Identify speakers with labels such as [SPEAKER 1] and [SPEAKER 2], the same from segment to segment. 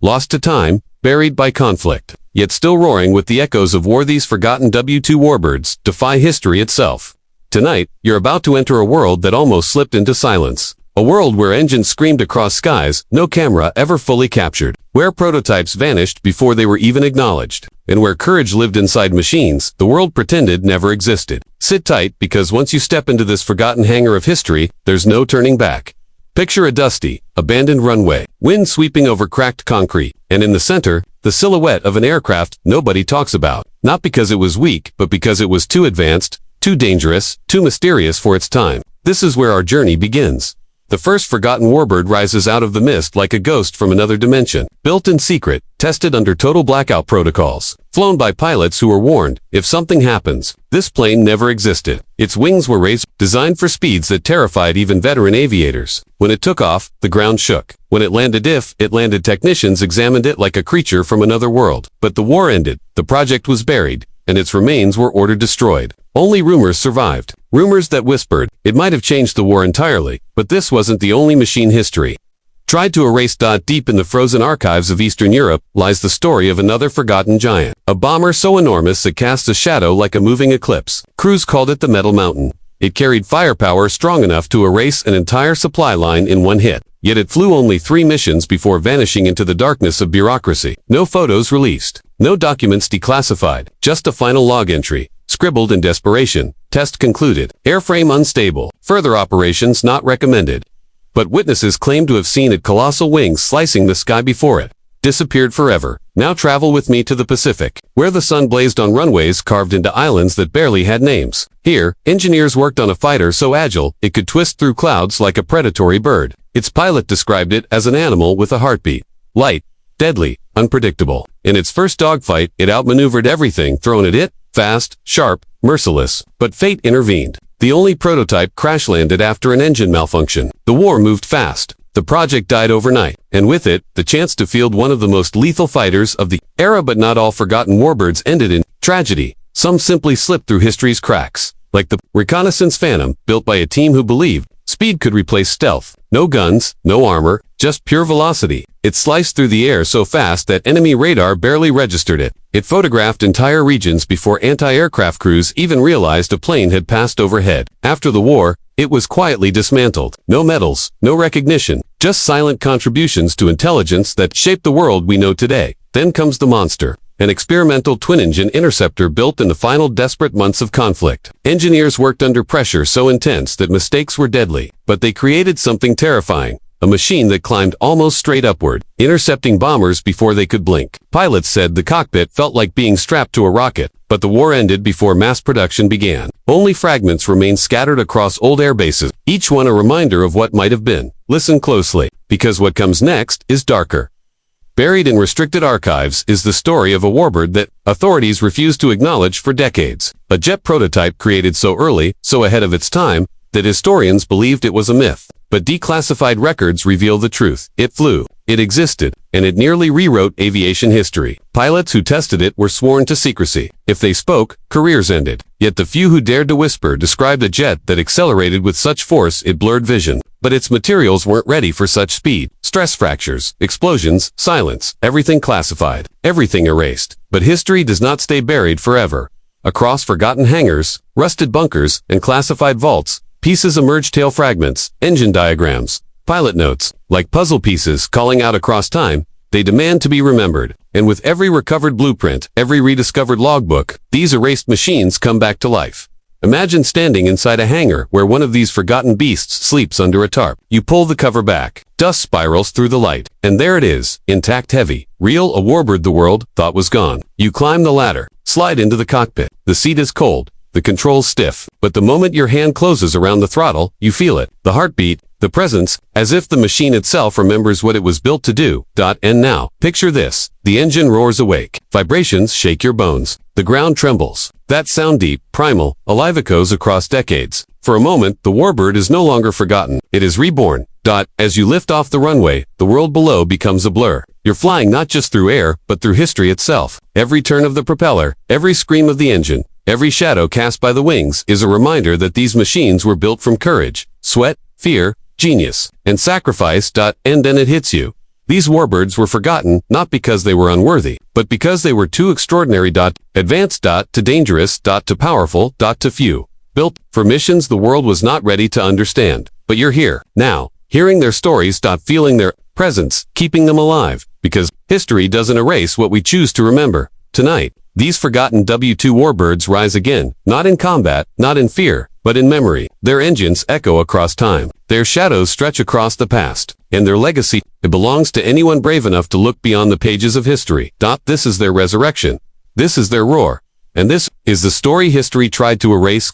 [SPEAKER 1] lost to time, buried by conflict, yet still roaring with the echoes of war. These forgotten W2 warbirds defy history itself. Tonight, you're about to enter a world that almost slipped into silence. A world where engines screamed across skies no camera ever fully captured, where prototypes vanished before they were even acknowledged, and where courage lived inside machines the world pretended never existed. Sit tight, because once you step into this forgotten hangar of history, there's no turning back. Picture a dusty, abandoned runway, wind sweeping over cracked concrete, and in the center, the silhouette of an aircraft nobody talks about. Not because it was weak, but because it was too advanced, too dangerous, too mysterious for its time. This is where our journey begins. The first forgotten warbird rises out of the mist like a ghost from another dimension. Built in secret, tested under total blackout protocols, flown by pilots who were warned, if something happens, this plane never existed. Its wings were raised, designed for speeds that terrified even veteran aviators. When it took off, the ground shook. When it landed, technicians examined it like a creature from another world. But the war ended, the project was buried, and its remains were ordered destroyed. Only rumors survived. Rumors that whispered, it might have changed the war entirely, but this wasn't the only machine history tried to erase. Deep in the frozen archives of Eastern Europe lies the story of another forgotten giant. A bomber so enormous it cast a shadow like a moving eclipse. Crews called it the Metal Mountain. It carried firepower strong enough to erase an entire supply line in one hit. Yet it flew only 3 missions before vanishing into the darkness of bureaucracy. No photos released. No documents declassified. Just a final log entry, scribbled in desperation. Test concluded. Airframe unstable. Further operations not recommended. But witnesses claim to have seen it colossal wings slicing the sky before it disappeared forever. Now travel with me to the Pacific, where the sun blazed on runways carved into islands that barely had names. Here, engineers worked on a fighter so agile it could twist through clouds like a predatory bird. Its pilot described it as an animal with a heartbeat. Light, deadly, unpredictable. In its first dogfight, it outmaneuvered everything thrown at it. Fast, sharp, merciless. But fate intervened. The only prototype crash-landed after an engine malfunction. The war moved fast. The project died overnight, and with it, the chance to field one of the most lethal fighters of the era. But not all forgotten warbirds ended in tragedy. Some simply slipped through history's cracks, like the reconnaissance Phantom, built by a team who believed speed could replace stealth. No guns, no armor, just pure velocity. It sliced through the air so fast that enemy radar barely registered it. It photographed entire regions before anti-aircraft crews even realized a plane had passed overhead. After the war, it was quietly dismantled. No medals, no recognition, just silent contributions to intelligence that shaped the world we know today. Then comes the monster. An experimental twin-engine interceptor built in the final desperate months of conflict. Engineers worked under pressure so intense that mistakes were deadly. But they created something terrifying. A machine that climbed almost straight upward, intercepting bombers before they could blink. Pilots said the cockpit felt like being strapped to a rocket. But the war ended before mass production began. Only fragments remained scattered across old air bases, each one a reminder of what might have been. Listen closely, because what comes next is darker. Buried in restricted archives is the story of a warbird that authorities refused to acknowledge for decades. A jet prototype created so early, so ahead of its time, that historians believed it was a myth. But declassified records reveal the truth. It flew, it existed, and it nearly rewrote aviation history. Pilots who tested it were sworn to secrecy. If they spoke, careers ended. Yet the few who dared to whisper described a jet that accelerated with such force it blurred vision. But its materials weren't ready for such speed. Stress fractures, explosions, silence, everything classified, everything erased. But history does not stay buried forever. Across forgotten hangars, rusted bunkers, and classified vaults, pieces emerge: tail fragments, engine diagrams, pilot notes. Like puzzle pieces calling out across time, they demand to be remembered. And with every recovered blueprint, every rediscovered logbook, these erased machines come back to life. Imagine standing inside a hangar where one of these forgotten beasts sleeps under a tarp. You pull the cover back. Dust spirals through the light. And there it is, intact, heavy, real, a warbird the world thought was gone. You climb the ladder, slide into the cockpit. The seat is cold, the controls stiff. But the moment your hand closes around the throttle, you feel it. The heartbeat, the presence, as if the machine itself remembers what it was built to do. And now, picture this. The engine roars awake. Vibrations shake your bones. The ground trembles. That sound, deep, primal, alive, echoes across decades. For a moment, the warbird is no longer forgotten. It is reborn. As you lift off the runway, the world below becomes a blur. You're flying not just through air, but through history itself. Every turn of the propeller, every scream of the engine, every shadow cast by the wings is a reminder that these machines were built from courage, sweat, fear, genius, and sacrifice. And then it hits you. These warbirds were forgotten not because they were unworthy, but because they were too extraordinary. Advanced. To dangerous. To powerful. To few. Built for missions the world was not ready to understand. But you're here, now, hearing their stories. Feeling their presence, keeping them alive, because history doesn't erase what we choose to remember. Tonight, these forgotten W2 warbirds rise again, not in combat, not in fear, but in memory. Their engines echo across time. Their shadows stretch across the past. And their legacy, it belongs to anyone brave enough to look beyond the pages of history. This is their resurrection. This is their roar. And this is the story history tried to erase.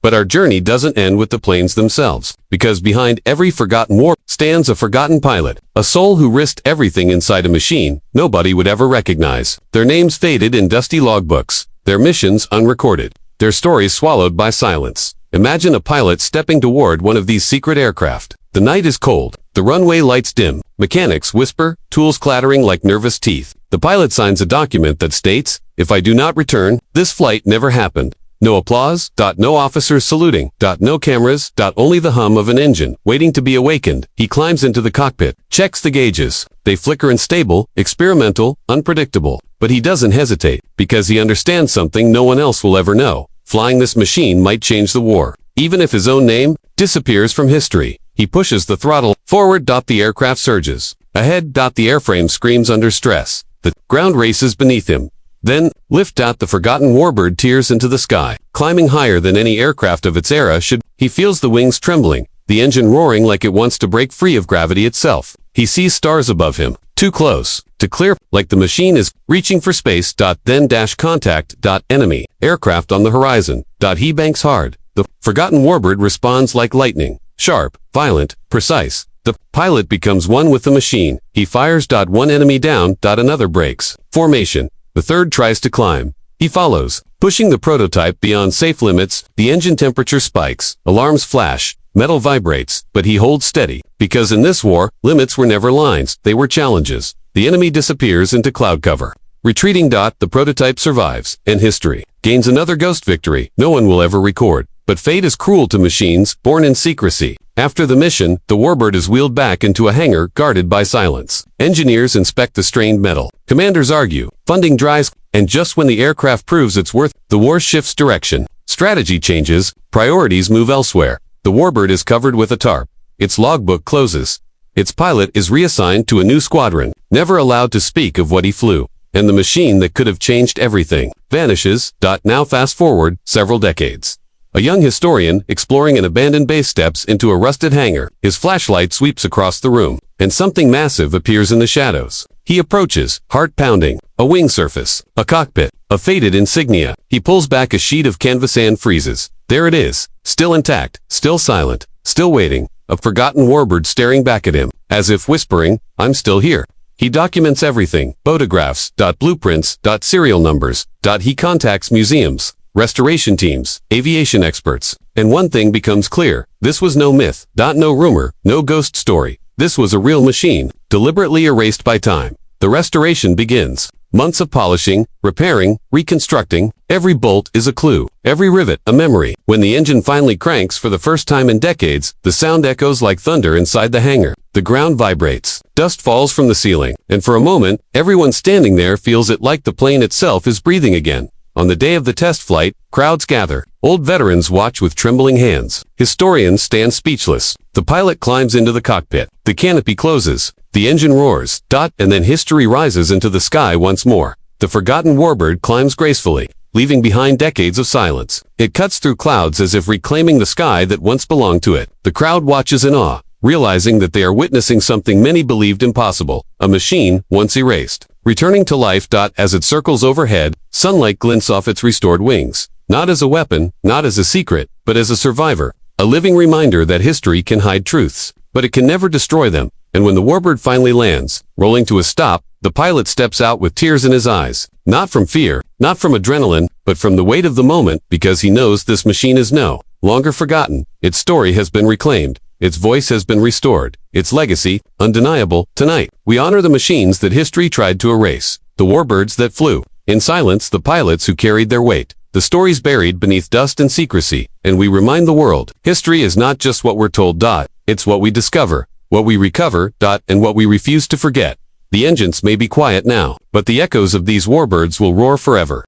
[SPEAKER 1] But our journey doesn't end with the planes themselves, because behind every forgotten war stands a forgotten pilot, a soul who risked everything inside a machine nobody would ever recognize. Their names faded in dusty logbooks, their missions unrecorded, their stories swallowed by silence. Imagine a pilot stepping toward one of these secret aircraft. The night is cold, the runway lights dim, mechanics whisper, tools clattering like nervous teeth. The pilot signs a document that states, "If I do not return, this flight never happened." No applause. No officers saluting. No cameras. Only the hum of an engine, waiting to be awakened. He climbs into the cockpit, checks the gauges. They flicker unstable, experimental, unpredictable. But he doesn't hesitate, because he understands something no one else will ever know. Flying this machine might change the war. Even if his own name disappears from history. He pushes the throttle forward. The aircraft surges. Ahead. The airframe screams under stress. The ground races beneath him. Then, lift. The forgotten warbird tears into the sky, climbing higher than any aircraft of its era should. He feels the wings trembling, the engine roaring like it wants to break free of gravity itself. He sees stars above him, too close to clear, like the machine is reaching for space. Then contact. Enemy aircraft on the horizon. He banks hard. The forgotten warbird responds like lightning, sharp, violent, precise. The pilot becomes one with the machine. He fires. One enemy down. Another breaks formation. The third tries to climb. He follows, pushing the prototype beyond safe limits. The engine temperature spikes, alarms flash, metal vibrates, but he holds steady, because in this war, limits were never lines, they were challenges. The enemy disappears into cloud cover. Retreating. The prototype survives, and history gains another ghost victory no one will ever record. But fate is cruel to machines born in secrecy. After the mission, the warbird is wheeled back into a hangar guarded by silence. Engineers inspect the strained metal. Commanders argue. Funding dries. And just when the aircraft proves its worth, the war shifts direction. Strategy changes. Priorities move elsewhere. The warbird is covered with a tarp. Its logbook closes. Its pilot is reassigned to a new squadron, never allowed to speak of what he flew. And the machine that could have changed everything vanishes. Now fast forward several decades. A young historian, exploring an abandoned base, steps into a rusted hangar. His flashlight sweeps across the room, and something massive appears in the shadows. He approaches, heart pounding. A wing surface, a cockpit, a faded insignia. He pulls back a sheet of canvas and freezes. There it is, still intact, still silent, still waiting. A forgotten warbird staring back at him, as if whispering, "I'm still here." He documents everything, photographs, blueprints, serial numbers. He contacts museums, restoration teams, aviation experts. And one thing becomes clear. This was no myth, no rumor, no ghost story. This was a real machine, deliberately erased by time. The restoration begins. Months of polishing, repairing, reconstructing. Every bolt is a clue, every rivet a memory. When the engine finally cranks for the first time in decades, the sound echoes like thunder inside the hangar. The ground vibrates. Dust falls from the ceiling. And for a moment, everyone standing there feels it like the plane itself is breathing again. On the day of the test flight, crowds gather. Old veterans watch with trembling hands. Historians stand speechless. The pilot climbs into the cockpit. The canopy closes. The engine roars. And then history rises into the sky once more. The forgotten warbird climbs gracefully, leaving behind decades of silence. It cuts through clouds as if reclaiming the sky that once belonged to it. The crowd watches in awe, realizing that they are witnessing something many believed impossible. A machine once erased, returning to life. As it circles overhead, sunlight glints off its restored wings. Not as a weapon, not as a secret, but as a survivor. A living reminder that history can hide truths, but it can never destroy them. And when the warbird finally lands, rolling to a stop, the pilot steps out with tears in his eyes. Not from fear, not from adrenaline, but from the weight of the moment, because he knows this machine is no longer forgotten. Its story has been reclaimed. Its voice has been restored. Its legacy, undeniable. Tonight, we honor the machines that history tried to erase. The warbirds that flew. In silence, the pilots who carried their weight. The stories buried beneath dust and secrecy. And we remind the world, history is not just what we're told. It's what we discover. what we recover, and what we refuse to forget. The engines may be quiet now, but the echoes of these warbirds will roar forever.